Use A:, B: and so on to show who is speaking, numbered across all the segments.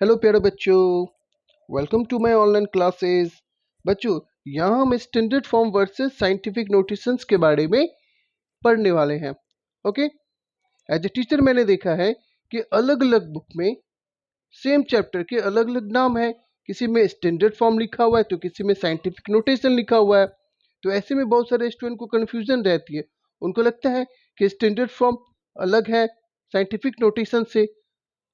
A: Hello प्यारे बच्चों, welcome to my online classes. बच्चों, यहाँ हम standard form versus scientific notations के बारे में पढ़ने वाले हैं। ओके, एज ए टीचर मैंने देखा है कि अलग अलग बुक में सेम चैप्टर के अलग अलग नाम है। किसी में स्टैंडर्ड फॉर्म लिखा हुआ है तो किसी में साइंटिफिक नोटेशन लिखा हुआ है। तो ऐसे में बहुत सारे स्टूडेंट को कन्फ्यूजन रहती है। उनको लगता है कि स्टैंडर्ड फॉर्म अलग है साइंटिफिक नोटेशन से।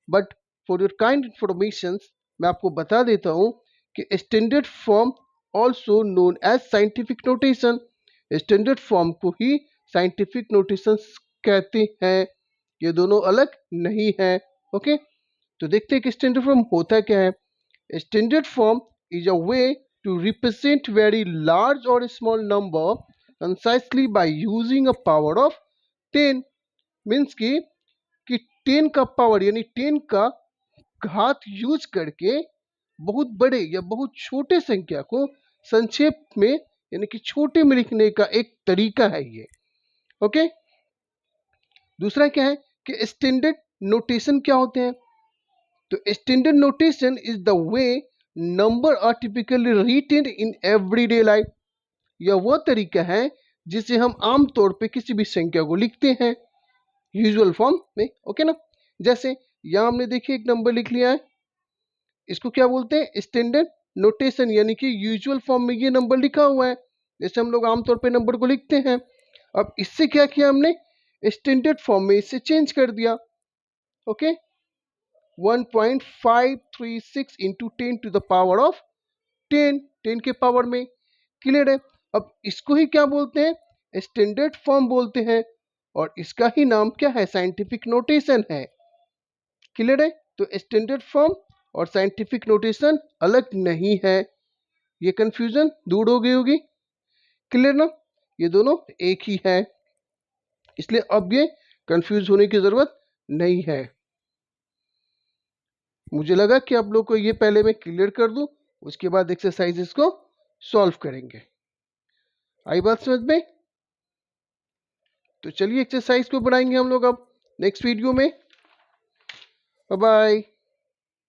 A: But for your kind information मैं आपको बता देता हूँ कि standard form also known as scientific notation, standard form को ही साइंटिफिक नोटेशन कहते हैं। ये दोनों अलग नहीं है। ओके, तो देखते हैं कि स्टैंडर्ड फॉर्म होता क्या है। Standard form is a way to represent very large और small number concisely by using a power of 10। Means कि 10 का पावर यानी 10 का घात यूज करके बहुत बड़े या बहुत छोटे संख्या को संक्षेप में यानी कि छोटे में लिखने का एक तरीका है ये। ओके, दूसरा क्या है कि स्टैंडर्ड नोटेशन क्या होते हैं। तो standard notation is the way number are typically written in everyday life. यह वह तरीका है जिसे हम आमतौर पे किसी भी संख्या को लिखते हैं यूजुअल फॉर्म में। ओके ना, जैसे यहां हमने देखिए एक नंबर लिख लिया है, इसको क्या बोलते हैं, स्टैंडर्ड नोटेशन, यानी कि यूजुअल फॉर्म में ये नंबर लिखा हुआ है जैसे हम लोग आमतौर पे नंबर को लिखते हैं। अब इससे क्या किया हमने, स्टैंडर्ड फॉर्म में इसे चेंज कर दिया। Okay, 1.536 into 10 to the power of 10, 10 के पावर में। क्लियर है। अब इसको ही क्या बोलते हैं, स्टैंडर्ड फॉर्म बोलते हैं और इसका ही नाम क्या है, साइंटिफिक नोटेशन है। क्लियर है। तो स्टैंडर्ड फॉर्म और साइंटिफिक नोटेशन अलग नहीं है। ये कंफ्यूजन दूर हो गई होगी। क्लियर ना, ये दोनों एक ही है, इसलिए अब ये कंफ्यूज होने की जरूरत नहीं है। मुझे लगा कि आप लोग को ये पहले मैं क्लियर कर दूं, उसके बाद एक्सरसाइजेस को सॉल्व करेंगे। आई बात समझ में? तो चलिए एक्सरसाइज को बनाएंगे हम लोग अब नेक्स्ट वीडियो में। Bye bye.